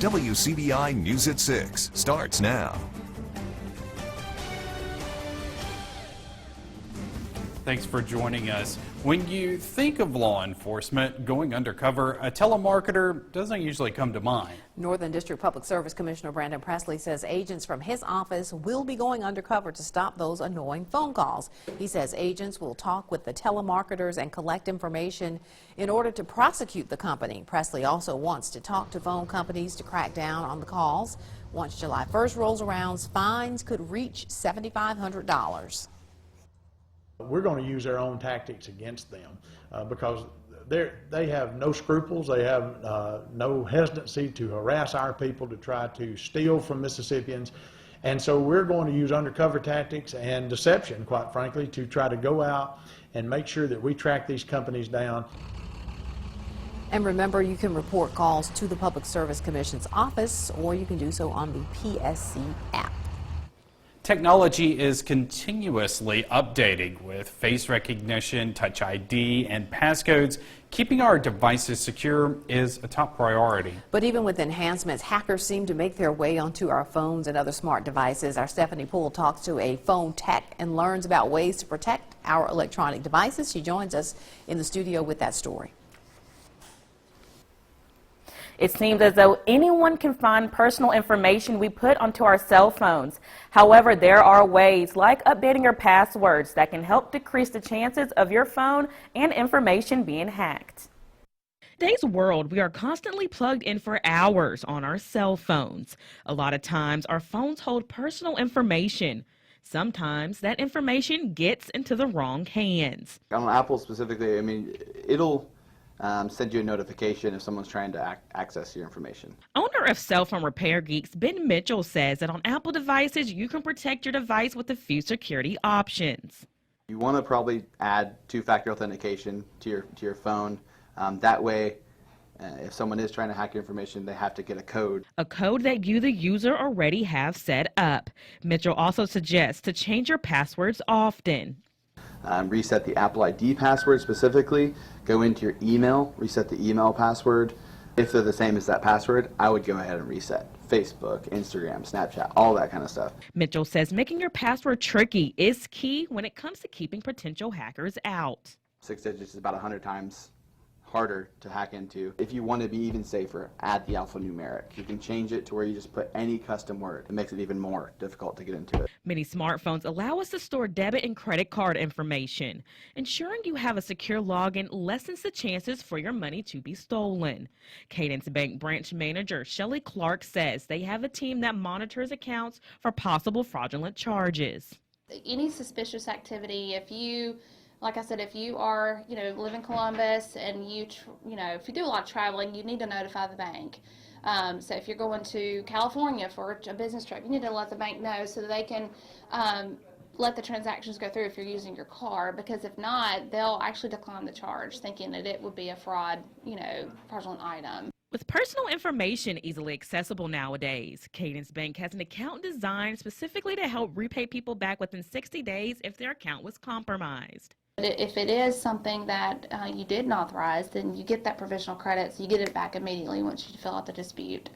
WCBI News at 6 starts now. Thanks for joining us. When you think of law enforcement going undercover, a telemarketer doesn't usually come to mind. Northern District Public Service Commissioner Brandon Presley says agents from his office will be going undercover to stop those annoying phone calls. He says agents will talk with the telemarketers and collect information in order to prosecute the company. Presley also wants to talk to phone companies to crack down on the calls. Once July 1st rolls around, fines could reach $7,500. We're going to use their own tactics against them because they have no scruples. They have no hesitancy to harass our people, to try to steal from Mississippians. And so we're going to use undercover tactics and deception, quite frankly, to try to go out and make sure that we track these companies down. And remember, you can report calls to the Public Service Commission's office, or you can do so on the PSC app. Technology is continuously updating with face recognition, Touch ID, and passcodes. Keeping our devices secure is a top priority. But even with enhancements, hackers seem to make their way onto our phones and other smart devices. Our Stephanie Poole talks to a phone tech and learns about ways to protect our electronic devices. She joins us in the studio with that story. It seems as though anyone can find personal information we put onto our cell phones. However, there are ways like updating your passwords that can help decrease the chances of your phone and information being hacked. In today's world, we are constantly plugged in for hours on our cell phones. A lot of times, our phones hold personal information. Sometimes that information gets into the wrong hands. On Apple specifically, I mean, it'll send you a notification if someone's trying to access your information. Owner of Cell Phone Repair Geeks, Ben Mitchell, says that on Apple devices, you can protect your device with a few security options. You want to probably add two-factor authentication to your phone. That way, if someone is trying to hack your information, they have to get a code. A code that you, the user, already have set up. Mitchell also suggests to change your passwords often. Reset the Apple ID password specifically, go into your email, reset the email password. If they're the same as that password, I would go ahead and reset Facebook, Instagram, Snapchat, all that kind of stuff. Mitchell says making your password tricky is key when it comes to keeping potential hackers out. 6 digits is about 100 times harder to hack into. If you want to be even safer, add the alphanumeric. You can change it to where you just put any custom word. It makes it even more difficult to get into it. Many smartphones allow us to store debit and credit card information. Ensuring you have a secure login lessens the chances for your money to be stolen. Cadence Bank branch manager Shelley Clark says they have a team that monitors accounts for possible fraudulent charges. Any suspicious activity, like I said, if you are, live in Columbus and if you do a lot of traveling, you need to notify the bank. So if you're going to California for a business trip, you need to let the bank know so that they can let the transactions go through if you're using your card, because if not, they'll actually decline the charge, thinking that it would be a fraudulent item. With personal information easily accessible nowadays, Cadence Bank has an account designed specifically to help repay people back within 60 days if their account was compromised. If it is something that you didn't authorize, then you get that provisional credit, so you get it back immediately once you fill out the dispute.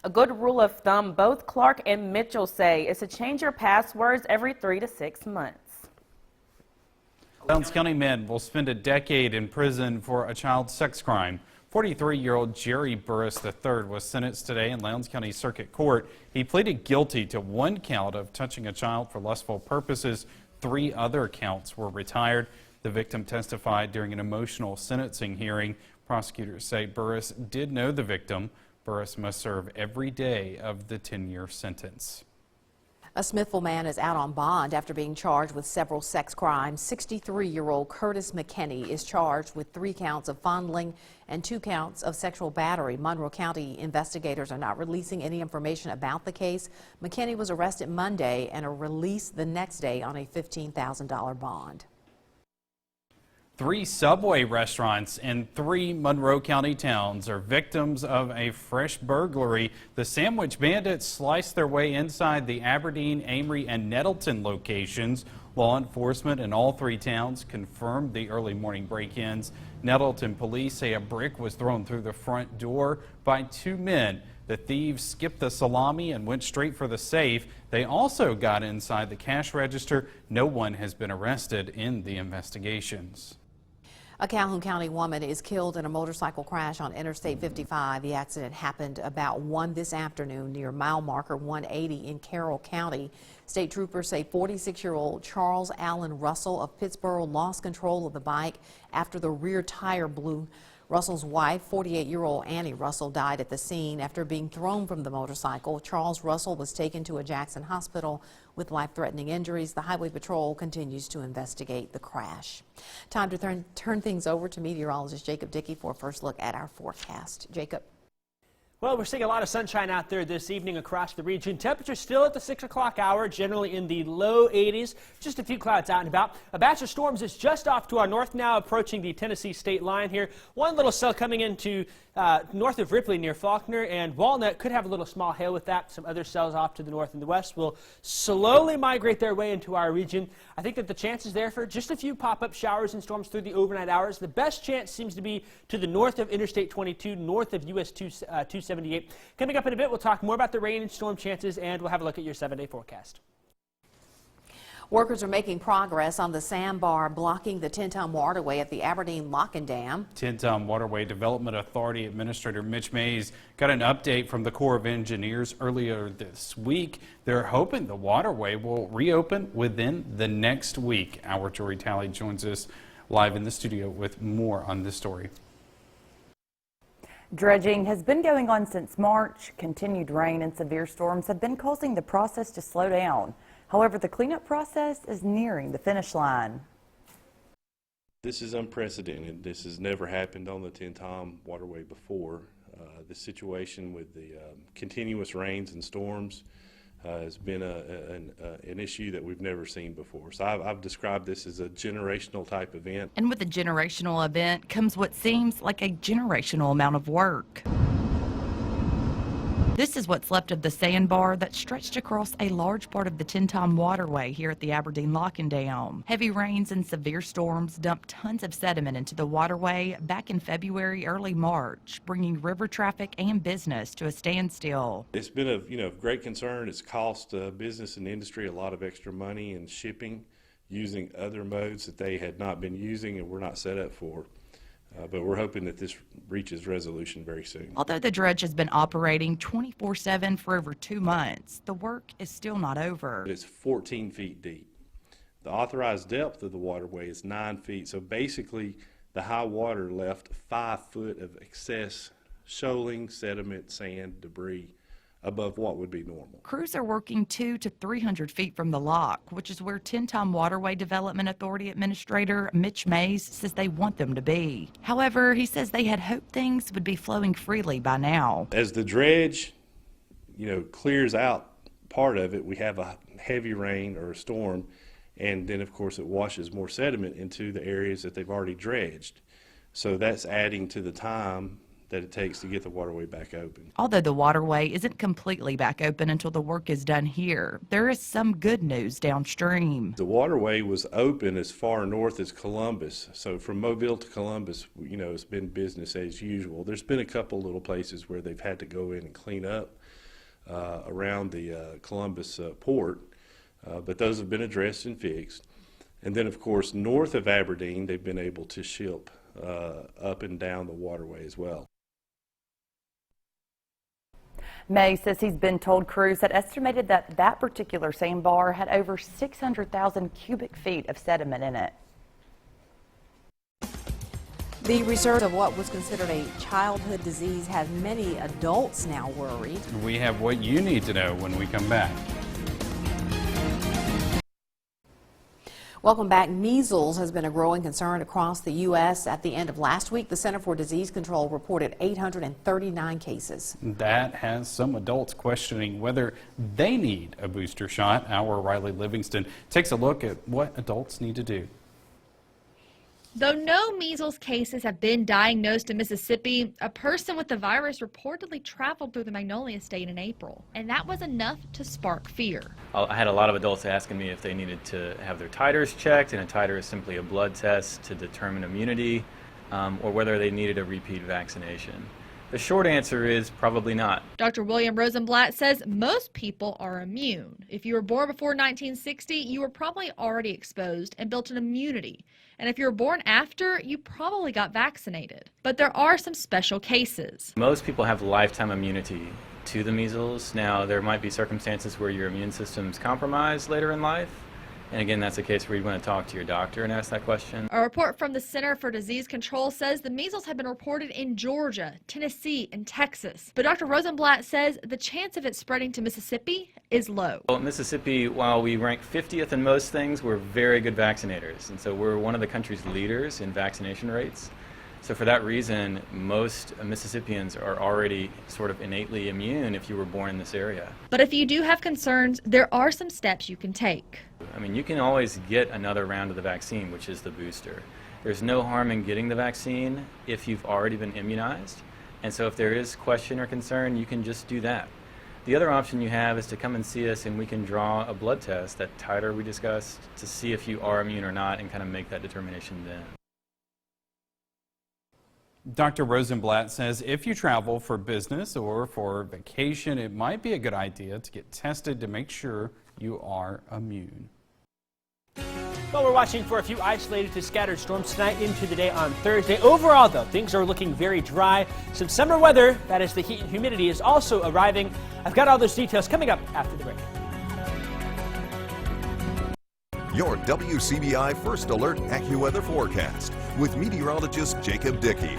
A good rule of thumb, both Clark and Mitchell say, is to change your passwords every 3 to 6 months. Lowndes County men will spend a decade in prison for a child sex crime. 43-year-old Jerry Burris III was sentenced today in Lowndes County Circuit Court. He pleaded guilty to 1 count of touching a child for lustful purposes. 3 other counts were retired. The victim testified during an emotional sentencing hearing. Prosecutors say Burris did know the victim. Burris must serve every day of the 10-year sentence. A Smithville man is out on bond after being charged with several sex crimes. 63-year-old Curtis McKinney is charged with 3 counts of fondling and 2 counts of sexual battery. Monroe County investigators are not releasing any information about the case. McKinney was arrested Monday and are released the next day on a $15,000 bond. 3 Subway restaurants in 3 Monroe County towns are victims of a fresh burglary. The Sandwich Bandits sliced their way inside the Aberdeen, Amory, and Nettleton locations. Law enforcement in all three towns confirmed the early morning break-ins. Nettleton police say a brick was thrown through the front door by two men. The thieves skipped the salami and went straight for the safe. They also got inside the cash register. No one has been arrested in the investigations. A Calhoun County woman is killed in a motorcycle crash on Interstate 55. The accident happened about 1 this afternoon near mile marker 180 in Carroll County. State troopers say 46-year-old Charles Allen Russell of Pittsboro lost control of the bike after the rear tire blew. Russell's wife, 48-year-old Annie Russell, died at the scene after being thrown from the motorcycle. Charles Russell was taken to a Jackson hospital with life-threatening injuries. The Highway Patrol continues to investigate the crash. Time to turn things over to meteorologist Jacob Dickey for a first look at our forecast. Jacob. Well, we're seeing a lot of sunshine out there this evening across the region. Temperatures still at the 6 o'clock hour, generally in the low 80s. Just a few clouds out and about. A batch of storms is just off to our north now, approaching the Tennessee state line here. One little cell coming into north of Ripley near Faulkner, and Walnut could have a little small hail with that. Some other cells off to the north and the west will slowly migrate their way into our region. I think that the chances there for just a few pop-up showers and storms through the overnight hours. The best chance seems to be to the north of Interstate 22, north of US 278. Coming up in a bit, we'll talk more about the rain and storm chances, and we'll have a look at your 7-day forecast. Workers are making progress on the sandbar blocking the Tin-Tom waterway at the Aberdeen Lock and Dam. Tin-Tom Waterway Development Authority Administrator Mitch Mays got an update from the Corps of Engineers earlier this week. They're hoping the waterway will reopen within the next week. Our Jory Talley joins us live in the studio with more on this story. Dredging has been going on since March. Continued rain and severe storms have been causing the process to slow down. However, the cleanup process is nearing the finish line. This is unprecedented. This has never happened on the Tin-Tom waterway before. The situation with the continuous rains and storms has been an issue that we've never seen before. So I've described this as a generational type event. And with a generational event comes what seems like a generational amount of work. This is what's left of the sandbar that stretched across a large part of the Tin-Tom waterway here at the Aberdeen Lock and Dam. Heavy rains and severe storms dumped tons of sediment into the waterway back in February, early March, bringing river traffic and business to a standstill. It's been of great concern. It's cost business and industry a lot of extra money in shipping, using other modes that they had not been using and were not set up for. But we're hoping that this reaches resolution very soon. Although the dredge has been operating 24/7 for over 2 months, the work is still not over. It's 14 feet deep. The authorized depth of the waterway is 9 feet. So basically, the high water left 5 foot of excess shoaling, sediment, sand, debris above what would be normal. Crews are working 200 to 300 feet from the lock, which is where Tin-Tom Waterway Development Authority Administrator Mitch Mays says they want them to be. However, he says they had hoped things would be flowing freely by now. As the dredge, clears out part of it, we have a heavy rain or a storm, and then of course it washes more sediment into the areas that they've already dredged. So that's adding to the time that it takes to get the waterway back open. Although the waterway isn't completely back open until the work is done here, there is some good news downstream. The waterway was open as far north as Columbus, so from Mobile to Columbus, it's been business as usual. There's been a couple little places where they've had to go in and clean up around the Columbus port, but those have been addressed and fixed. And then, of course, north of Aberdeen, they've been able to ship up and down the waterway as well. May says he's been told crews had estimated that particular sandbar had over 600,000 cubic feet of sediment in it. The research of what was considered a childhood disease has many adults now worried. We have what you need to know when we come back. Welcome back. Measles has been a growing concern across the U.S. At the end of last week, the Center for Disease Control reported 839 cases. That has some adults questioning whether they need a booster shot. Our Riley Livingston takes a look at what adults need to do. Though no measles cases have been diagnosed in Mississippi, a person with the virus reportedly traveled through the Magnolia State in April, and that was enough to spark fear. I had a lot of adults asking me if they needed to have their titers checked, and a titer is simply a blood test to determine immunity, or whether they needed a repeat vaccination. The short answer is probably not. Dr. William Rosenblatt says most people are immune. If you were born before 1960, you were probably already exposed and built an immunity. And if you were born after, you probably got vaccinated. But there are some special cases. Most people have lifetime immunity to the measles. Now, there might be circumstances where your immune system's compromised later in life. And again, that's a case where you want to talk to your doctor and ask that question. A report from the Center for Disease Control says the measles have been reported in Georgia, Tennessee, and Texas. But Dr. Rosenblatt says the chance of it spreading to Mississippi is low. Well, Mississippi, while we rank 50th in most things, we're very good vaccinators. And so we're one of the country's leaders in vaccination rates. So for that reason, most Mississippians are already sort of innately immune if you were born in this area. But if you do have concerns, there are some steps you can take. I mean, you can always get another round of the vaccine, which is the booster. There's no harm in getting the vaccine if you've already been immunized. And so if there is question or concern, you can just do that. The other option you have is to come and see us, and we can draw a blood test, that titer we discussed, to see if you are immune or not and kind of make that determination then. Dr. Rosenblatt says if you travel for business or for vacation, it might be a good idea to get tested to make sure you are immune. Well, we're watching for a few isolated to scattered storms tonight into the day on Thursday. Overall, though, things are looking very dry. Some summer weather, that is the heat and humidity, is also arriving. I've got all those details coming up after the break. Your WCBI First Alert AccuWeather forecast with meteorologist Jacob Dickey.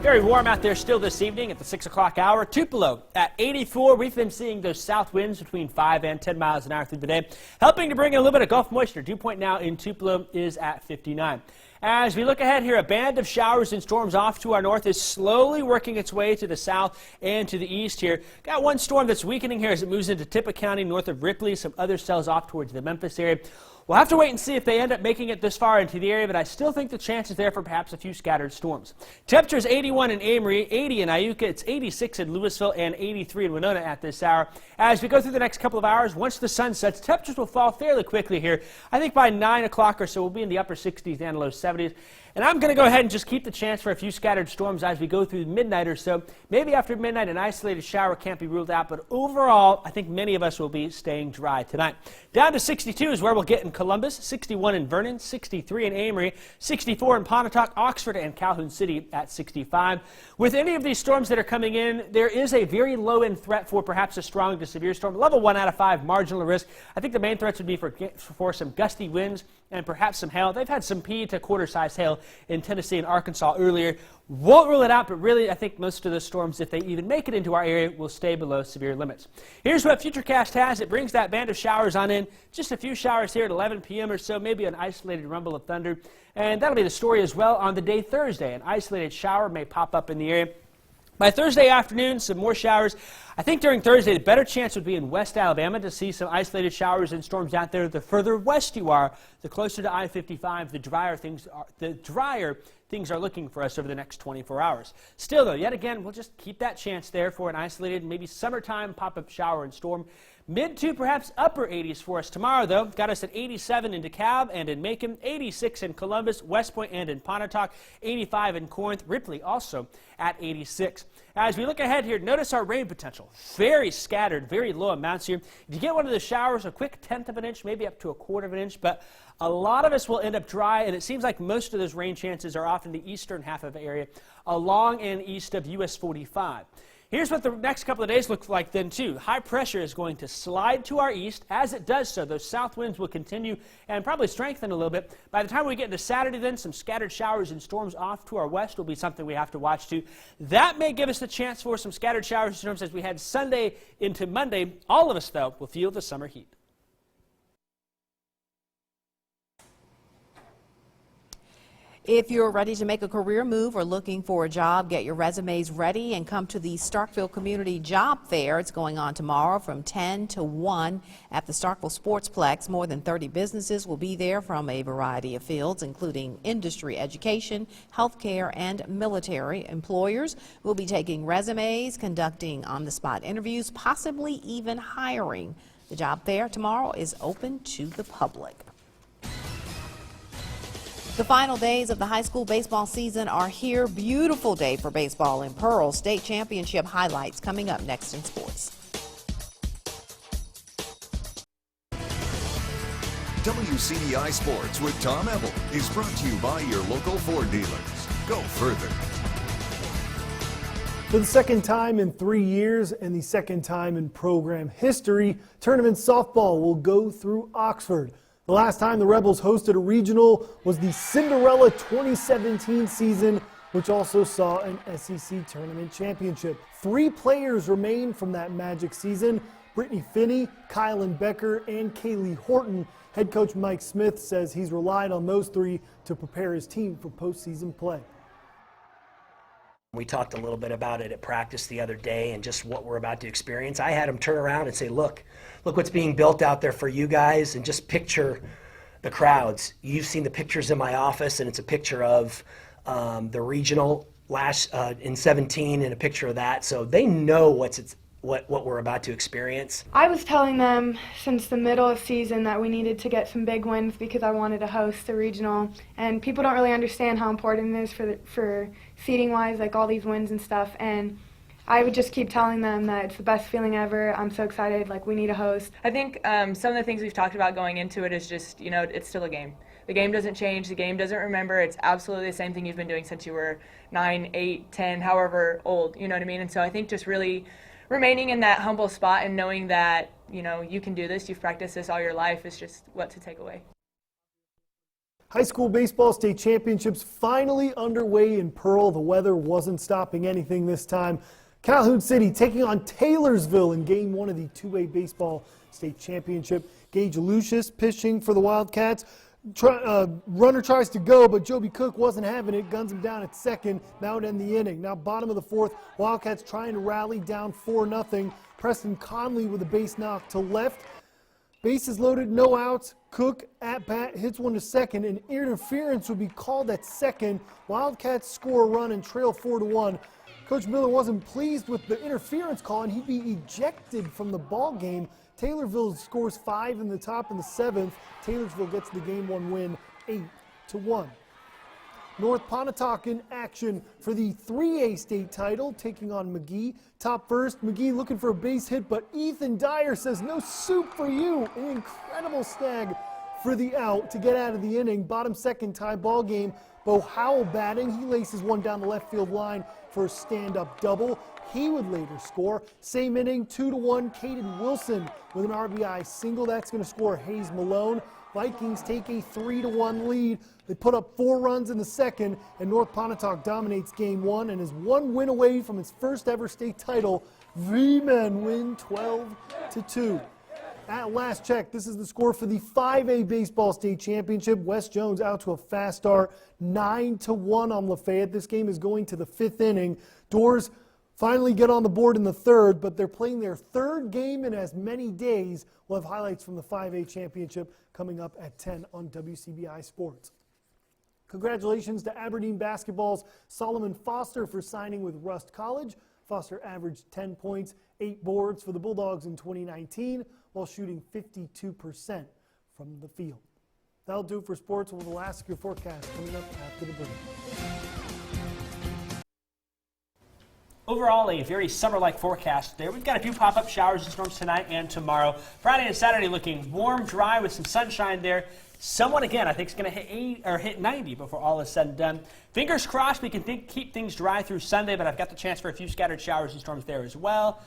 Very warm out there still this evening at the 6 o'clock hour. Tupelo at 84. We've been seeing those south winds between 5 and 10 miles an hour through the day, helping to bring in a little bit of Gulf moisture. Dew point now in Tupelo is at 59. As we look ahead here, a band of showers and storms off to our north is slowly working its way to the south and to the east here. Got one storm that's weakening here as it moves into Tippah County north of Ripley. Some other cells off towards the Memphis area. We'll have to wait and see if they end up making it this far into the area, but I still think the chance is there for perhaps a few scattered storms. Temperatures 81 in Amory, 80 in Iuka, it's 86 in Louisville, and 83 in Winona at this hour. As we go through the next couple of hours, once the sun sets, temperatures will fall fairly quickly here. I think by 9 o'clock or so, we'll be in the upper 60s and low 70s. And I'm going to go ahead and just keep the chance for a few scattered storms as we go through midnight or so. Maybe after midnight, an isolated shower can't be ruled out, but overall, I think many of us will be staying dry tonight. Down to 62 is where we'll get in Columbus, 61 in Vernon, 63 in Amory, 64 in Pontotoc, Oxford, and Calhoun City at 65. With any of these storms that are coming in, there is a very low-end threat for perhaps a strong to severe storm. Level 1 out of 5, marginal risk. I think the main threats would be for some gusty winds and perhaps some hail. They've had some pea to quarter-size hail in Tennessee and Arkansas earlier. Won't rule it out, but really I think most of the storms, if they even make it into our area, will stay below severe limits. Here's what Futurecast has. It brings that band of showers on in. Just a few showers here at 11 p.m. or so, maybe an isolated rumble of thunder. And that'll be the story as well on the day Thursday. An isolated shower may pop up in the area. By Thursday afternoon, some more showers. I think during Thursday, the better chance would be in West Alabama to see some isolated showers and storms out there. The further west you are, the closer to I-55, the drier things are looking for us over the next 24 hours. Still, though, yet again, we'll just keep that chance there for an isolated, maybe summertime pop-up shower and storm. Mid to perhaps upper 80s for us tomorrow, though. Got us at 87 in DeKalb and in Macon, 86 in Columbus, West Point, and in Pontotoc, 85 in Corinth, Ripley also at 86. As we look ahead here, notice our rain potential. Very scattered, very low amounts here. If you get one of the showers, a quick 1/10 of an inch, maybe up to a 1/4 of an inch, but a lot of us will end up dry, and it seems like most of those rain chances are off in the eastern half of the area, along and east of US 45. Here's what the next couple of days look like then, too. High pressure is going to slide to our east. As it does so, those south winds will continue and probably strengthen a little bit. By the time we get into Saturday, then, some scattered showers and storms off to our west will be something we have to watch, too. That may give us the chance for some scattered showers and storms as we head Sunday into Monday. All of us, though, will feel the summer heat. If you're ready to make a career move or looking for a job, get your resumes ready and come to the Starkville Community Job Fair. It's going on tomorrow from 10 to 1 at the Starkville Sportsplex. More than 30 businesses will be there from a variety of fields, including industry, education, healthcare, and military. Employers will be taking resumes, conducting on-the-spot interviews, possibly even hiring. The job fair tomorrow is open to the public. The final days of the high school baseball season are here. Beautiful day for baseball in Pearl. State championship highlights coming up next in sports. WCBI Sports with Tom Ebel is brought to you by your local Ford dealers. Go further. For the second time in 3 years and the second time in program history, tournament softball will go through Oxford. The last time the Rebels hosted a regional was the Cinderella 2017 season, which also saw an SEC tournament championship. 3 players remain from that magic season: Brittany Finney, Kylan Becker, and Kaylee Horton. Head coach Mike Smith says he's relied on those 3 to prepare his team for postseason play. We talked a little bit about it at practice the other day and just what we're about to experience. I had them turn around and say, look what's being built out there for you guys, and just picture the crowds. You've seen the pictures in my office, and it's a picture of the regional last in 17 and a picture of that. So they know what we're about to experience. I was telling them since the middle of season that we needed to get some big wins because I wanted to host the regional, and people don't really understand how important it is for seating wise, like all these wins and stuff. And I would just keep telling them that it's the best feeling ever. I'm so excited, like we need a host. I think some of the things we've talked about going into it is just, it's still a game. The game doesn't change. The game doesn't remember. It's absolutely the same thing you've been doing since you were 9, 8, 10, however old, you know what I mean? And so I think just really remaining in that humble spot and knowing that, you can do this, you've practiced this all your life, is just what to take away. High school baseball state championships finally underway in Pearl. The weather wasn't stopping anything this time. Calhoun City taking on Taylorsville in game 1 of the 2A baseball state championship. Gage Lucius pitching for the Wildcats. Runner tries to go, but Joby Cook wasn't having it. Guns him down at second. That would end the inning. Now bottom of the 4th, Wildcats trying to rally down 4-0. Preston Conley with a base knock to left. Bases loaded, no outs. Cook at bat hits one to second, and interference would be called at second. Wildcats score a run and trail 4-1. Coach Miller wasn't pleased with the interference call, and he'd be ejected from the ball game. Taylorville scores 5 in the top in the 7th. Taylorsville gets the game 1 win, 8-1. North Pontotoc in action for the 3A state title, taking on McGee. Top first, McGee looking for a base hit, but Ethan Dyer says no soup for you. An incredible snag for the out to get out of the inning. Bottom second tie ball game. Bo Howell batting. He laces one down the left field line for a stand-up double. He would later score. Same inning, 2-1, Caden Wilson with an RBI single. That's going to score Hayes Malone. Vikings take a 3-1 lead. They put up 4 runs in the second, and North Pontotoc dominates game 1 and is 1 win away from its first ever state title. V-Men win 12-2. At last check, this is the score for the 5A baseball state championship. West Jones out to a fast start, 9-1 on Lafayette. This game is going to the 5th inning. Doors finally get on the board in the 3rd, but they're playing their 3rd game in as many days. We'll have highlights from the 5A championship coming up at 10 on WCBI Sports. Congratulations to Aberdeen basketball's Solomon Foster for signing with Rust College. Foster averaged 10 points, 8 boards for the Bulldogs in 2019 while shooting 52% from the field. That'll do it for sports. With the last of your forecast coming up after the break. Overall, a very summer-like forecast there. We've got a few pop-up showers and storms tonight and tomorrow. Friday and Saturday looking warm, dry with some sunshine there. Someone, again, I think is going to hit 90 before all is said and done. Fingers crossed we can keep things dry through Sunday, but I've got the chance for a few scattered showers and storms there as well.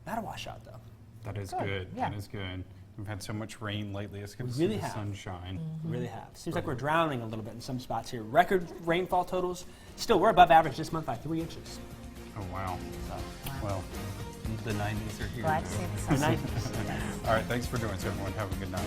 Not a washout, though. That is good. Yeah. That is good. We've had so much rain lately. It's good to see the sunshine. We really have. Seems like we're drowning a little bit in some spots here. Record rainfall totals. Still, we're above average this month by 3 inches. Oh, wow. Well, the 90s are here. Glad to see the sun. All right, thanks for doing so, everyone. Have a good night.